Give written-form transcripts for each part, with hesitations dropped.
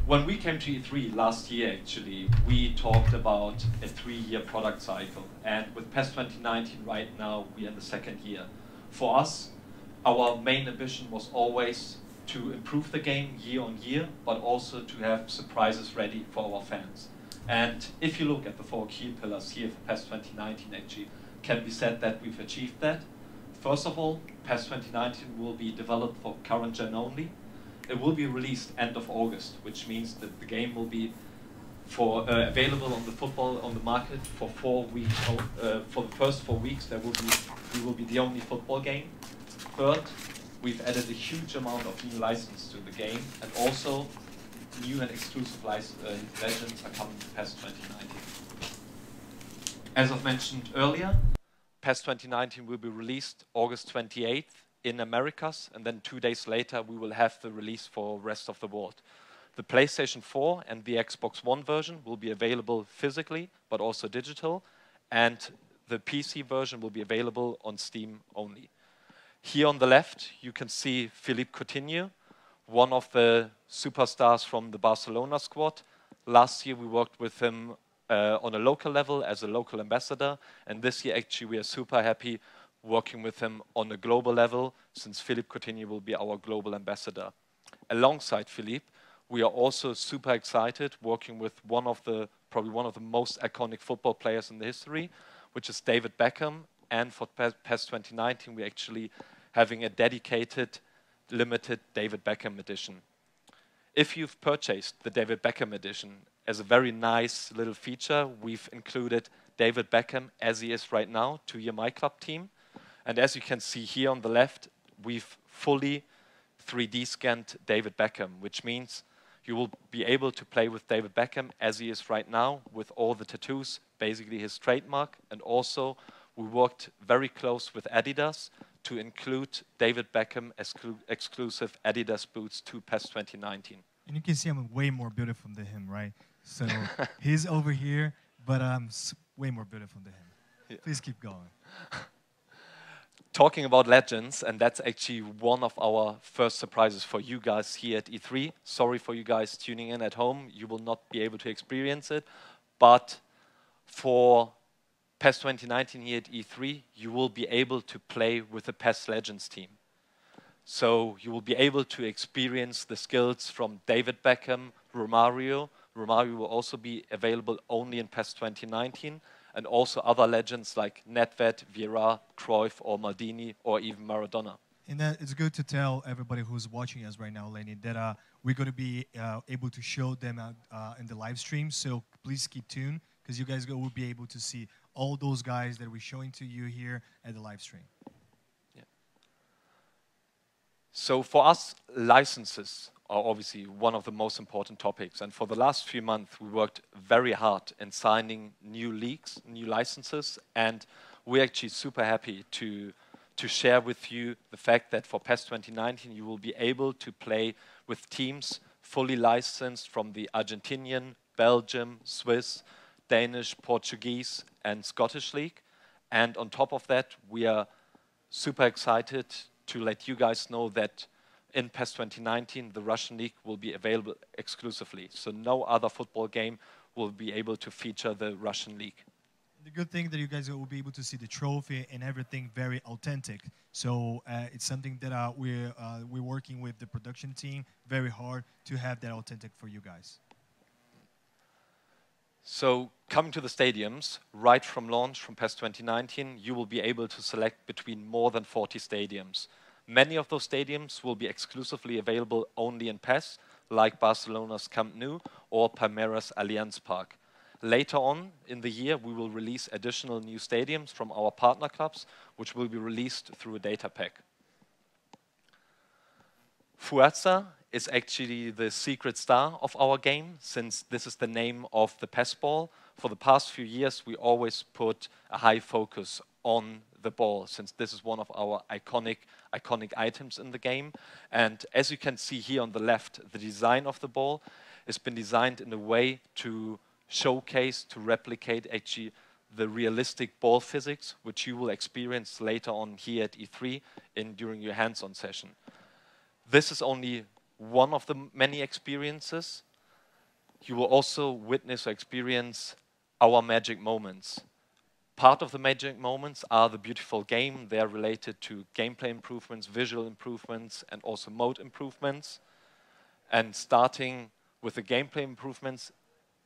When we came to E3 last year, actually, we talked about a 3-year product cycle. And with PES 2019 right now, we are in the 2nd year. For us, our main ambition was always to improve the game year on year, but also to have surprises ready for our fans. And if you look at the 4 key pillars here for PES 2019, actually, can be said that we've achieved that. First of all, PES 2019 will be developed for current gen only. It will be released end of August, which means that the game will be available on the market for 4 weeks. For the first 4 weeks, we will be the only football game. Third, we've added a huge amount of new license to the game, and also new and exclusive legends are coming to PES 2019. As I've mentioned earlier, PES 2019 will be released August 28th in Americas, and then 2 days later we will have the release for the rest of the world. The PlayStation 4 and the Xbox One version will be available physically, but also digital, and the PC version will be available on Steam only. Here on the left, you can see Philippe Coutinho, one of the superstars from the Barcelona squad. Last year we worked with him on a local level as a local ambassador, and this year actually we are super happy working with him on a global level, since Philippe Coutinho will be our global ambassador. Alongside Philippe, we are also super excited working with probably one of the most iconic football players in the history, which is David Beckham. And for PES 2019, we're actually having a dedicated, limited David Beckham edition. If you've purchased the David Beckham edition, as a very nice little feature, we've included David Beckham as he is right now to your MYCLUB team. And as you can see here on the left, we've fully 3D scanned David Beckham, which means you will be able to play with David Beckham as he is right now, with all the tattoos, basically his trademark. And also, we worked very close with Adidas to include David Beckham exclusive Adidas boots to PES 2019. And you can see I'm way more beautiful than him, right? So he's over here, but I'm way more beautiful than him. Yeah. Please keep going. Talking about legends, and that's actually one of our first surprises for you guys here at E3. Sorry for you guys tuning in at home. You will not be able to experience it. But for PES 2019 here at E3, you will be able to play with the PES Legends team. So you will be able to experience the skills from David Beckham, Romario. Romario will also be available only in PES 2019. And also other legends like Nedved, Vieira, Cruyff, or Maldini, or even Maradona. And it's good to tell everybody who's watching us right now, Lenny, that we're going to be able to show them in the live stream. So please keep tuned, because you guys will be able to see all those guys that we're showing to you here at the live stream. Yeah. So for us, licenses are obviously one of the most important topics. And for the last few months, we worked very hard in signing new leagues, new licenses. And we're actually super happy to share with you the fact that for PES 2019, you will be able to play with teams fully licensed from the Argentinian, Belgium, Swiss, Danish, Portuguese, and Scottish League. And on top of that, we are super excited to let you guys know that in PES 2019, the Russian League will be available exclusively. So no other football game will be able to feature the Russian League. The good thing that you guys will be able to see the trophy and everything very authentic. So it's something that we're working with the production team very hard to have that authentic for you guys. So coming to the stadiums, right from launch from PES 2019, you will be able to select between more than 40 stadiums. Many of those stadiums will be exclusively available only in PES, like Barcelona's Camp Nou or Palmeiras Allianz Park. Later on in the year, we will release additional new stadiums from our partner clubs, which will be released through a data pack. Fuerza is actually the secret star of our game, since this is the name of the PES ball. For the past few years, we always put a high focus on the ball, since this is one of our iconic items in the game. And as you can see here on the left, the design of the ball has been designed in a way to showcase, to replicate actually the realistic ball physics, which you will experience later on here at E3 during your hands-on session. This is only one of the many experiences. You will also witness or experience our magic moments. Part of the magic moments are the beautiful game. They are related to gameplay improvements, visual improvements, and also mode improvements. And starting with the gameplay improvements,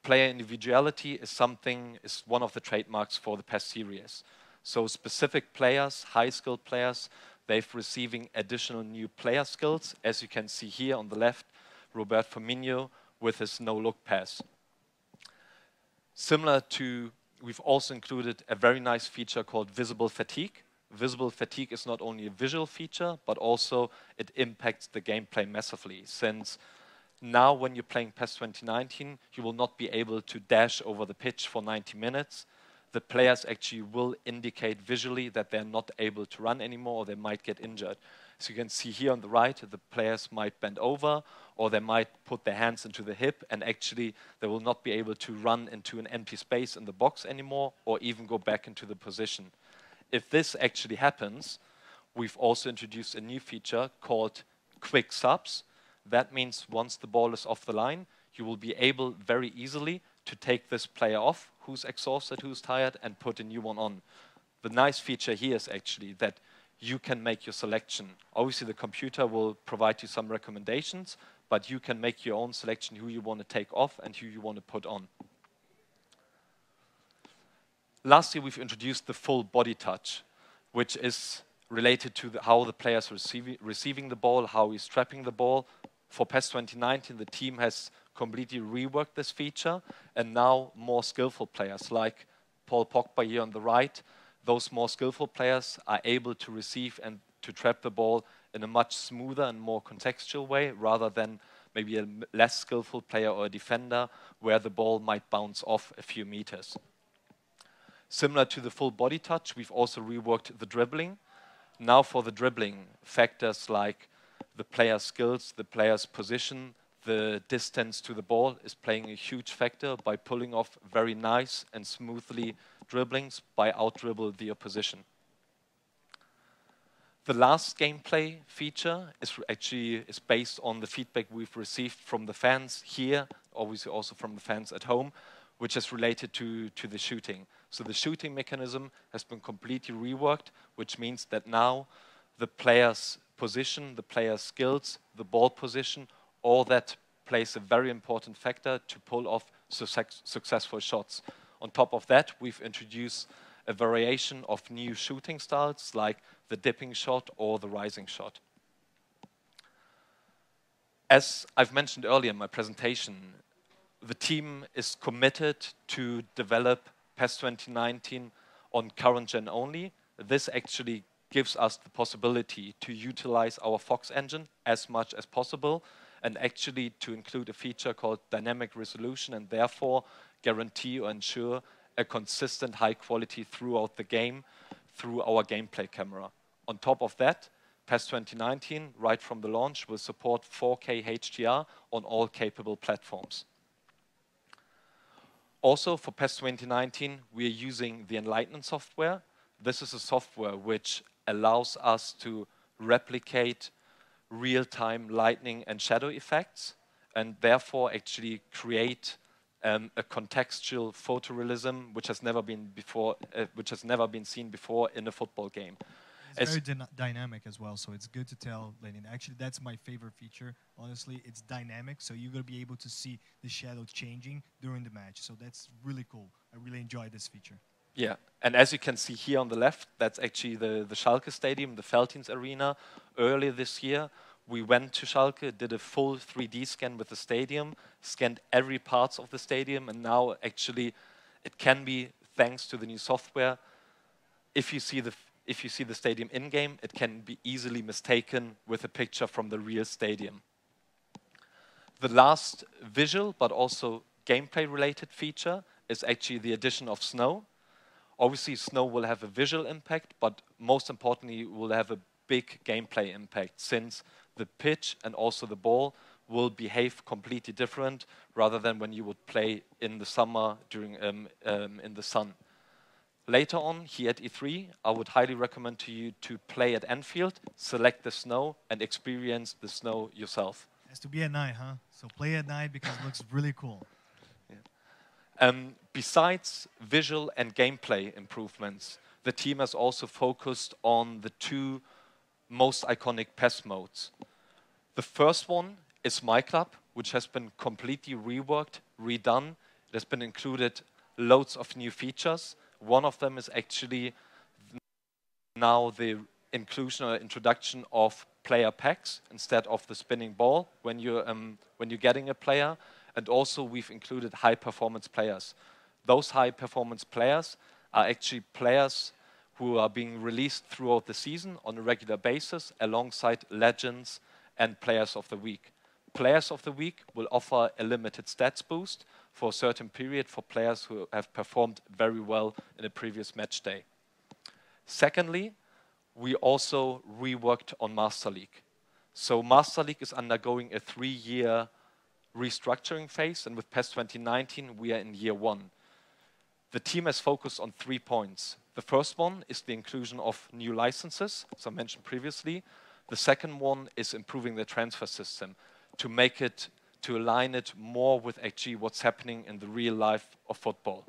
player individuality is one of the trademarks for the PES series. So specific players, high-skilled players, they're receiving additional new player skills. As you can see here on the left, Robert Firmino with his no-look pass. Similar to, we've also included a very nice feature called visible fatigue. Visible fatigue is not only a visual feature, but also it impacts the gameplay massively, since now when you're playing PES 2019, you will not be able to dash over the pitch for 90 minutes. The players actually will indicate visually that they're not able to run anymore, or they might get injured. So you can see here on the right, the players might bend over, or they might put their hands into the hip, and actually they will not be able to run into an empty space in the box anymore, or even go back into the position. If this actually happens, we've also introduced a new feature called quick subs. That means once the ball is off the line, you will be able very easily to take this player off, who's exhausted, who's tired, and put a new one on. The nice feature here is actually that you can make your selection. Obviously, the computer will provide you some recommendations, but you can make your own selection who you want to take off and who you want to put on. Lastly, we've introduced the full body touch, which is related to how the player is receiving the ball, how he's trapping the ball. For PES 2019, the team has completely reworked this feature, and now more skillful players like Paul Pogba here on the right, those more skillful players are able to receive and to trap the ball in a much smoother and more contextual way, rather than maybe a less skillful player or a defender where the ball might bounce off a few meters. Similar to the full body touch, we've also reworked the dribbling. Now for the dribbling, factors like the player's skills, the player's position, the distance to the ball is playing a huge factor by pulling off very nice and smoothly dribblings by out-dribble the opposition. The last gameplay feature is based on the feedback we've received from the fans here, obviously also from the fans at home, which is related to the shooting. So the shooting mechanism has been completely reworked, which means that now the player's position, the player's skills, the ball position, all that plays a very important factor to pull off successful shots. On top of that, we've introduced a variation of new shooting styles like the dipping shot or the rising shot. As I've mentioned earlier in my presentation, the team is committed to develop PES 2019 on current gen only. This actually gives us the possibility to utilize our Fox engine as much as possible, and actually to include a feature called dynamic resolution, and therefore guarantee or ensure a consistent high quality throughout the game through our gameplay camera. On top of that, PES 2019, right from the launch, will support 4K HDR on all capable platforms. Also, for PES 2019, we are using the Enlightenment software. This is a software which allows us to replicate real-time lightning and shadow effects, and therefore actually create a contextual photorealism which has never been seen before in a football game. It's very dynamic as well, so it's good to tell Lenin. Actually, that's my favorite feature. Honestly, it's dynamic, so you're going to be able to see the shadow changing during the match. So that's really cool. I really enjoy this feature. Yeah, and as you can see here on the left, that's actually the Schalke stadium, the Veltins Arena. Earlier this year, we went to Schalke, did a full 3D scan with the stadium, scanned every part of the stadium, and now actually it can be, thanks to the new software, if you see the stadium in-game, it can be easily mistaken with a picture from the real stadium. The last visual, but also gameplay-related feature is actually the addition of snow. Obviously, snow will have a visual impact, but most importantly, will have a big gameplay impact, since the pitch and also the ball will behave completely different rather than when you would play in the summer during in the sun. Later on, here at E3, I would highly recommend to you to play at Anfield, select the snow, and experience the snow yourself. It has to be at night, huh? So play at night because it looks really cool. Besides visual and gameplay improvements, the team has also focused on the two most iconic PES modes. The first one is MYCLUB, which has been completely reworked, redone. It has been included loads of new features. One of them is actually now the inclusion or introduction of player packs instead of the spinning ball when you're getting a player. And also we've included high performance players. Those high performance players are actually players who are being released throughout the season on a regular basis alongside legends and players of the week. Players of the week will offer a limited stats boost for a certain period for players who have performed very well in a previous match day. Secondly, we also reworked on Master League. So Master League is undergoing a 3-year restructuring phase, and with PES 2019 we are in year 1. The team has focused on 3 points. The first one is the inclusion of new licenses, as I mentioned previously. The second one is improving the transfer system to make it, to align it more with actually what's happening in the real life of football.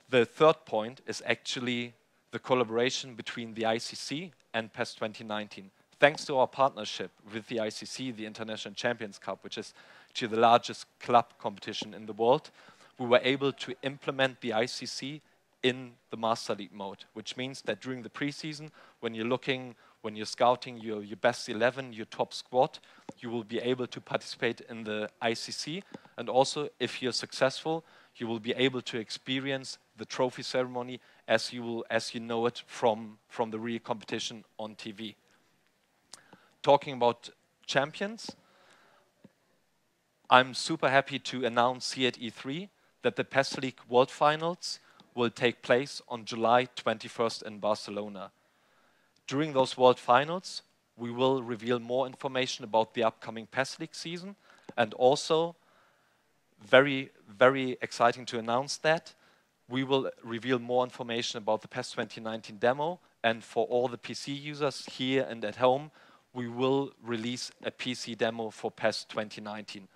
The third point is actually the collaboration between the ICC and PES 2019. Thanks to our partnership with the ICC, the International Champions Cup, which is actually the largest club competition in the world, we were able to implement the ICC in the Master League mode, which means that during the preseason, when you're scouting your best 11, your top squad, you will be able to participate in the ICC. And also, if you're successful, you will be able to experience the trophy ceremony as you know it from the real competition on TV. Talking about champions, I'm super happy to announce here at E3 that the PES League World Finals will take place on July 21st in Barcelona. During those World Finals, we will reveal more information about the upcoming PES League season, and also, very, very exciting to announce that, we will reveal more information about the PES 2019 demo, and for all the PC users here and at home, we will release a PC demo for PES 2019.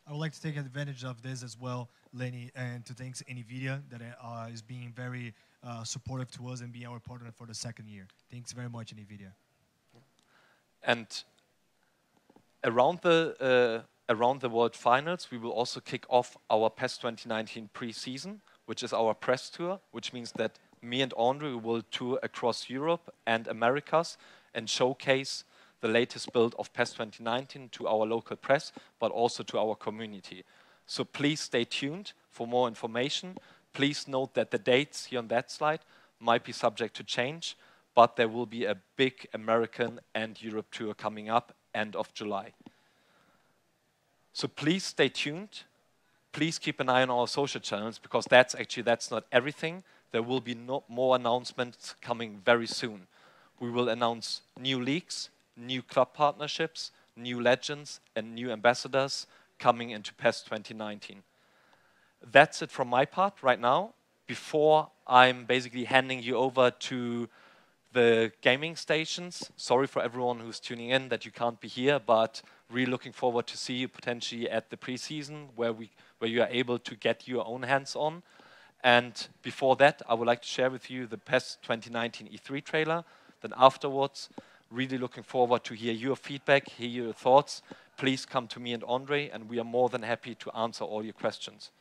I would like to take advantage of this as well, Lenny, and to thank NVIDIA that is being very supportive to us and being our partner for the 2nd year. Thanks very much, NVIDIA. And around the World Finals, we will also kick off our PES 2019 pre-season, which is our press tour, which means that me and Andre will tour across Europe and Americas and showcase the latest build of PES 2019 to our local press, but also to our community. So please stay tuned for more information. Please note that the dates here on that slide might be subject to change, but there will be a big American and Europe tour coming up end of July. So please stay tuned. Please keep an eye on our social channels, because that's not everything. There will be more announcements coming very soon. We will announce new leagues, new club partnerships, new legends, and new ambassadors coming into PES 2019. That's it from my part right now. Before I'm basically handing you over to the gaming stations, sorry for everyone who's tuning in that you can't be here, but really looking forward to see you potentially at the preseason where you are able to get your own hands on. And before that, I would like to share with you the PES 2019 E3 trailer. Then afterwards, really looking forward to hear your feedback, hear your thoughts. Please come to me and Andre, and we are more than happy to answer all your questions.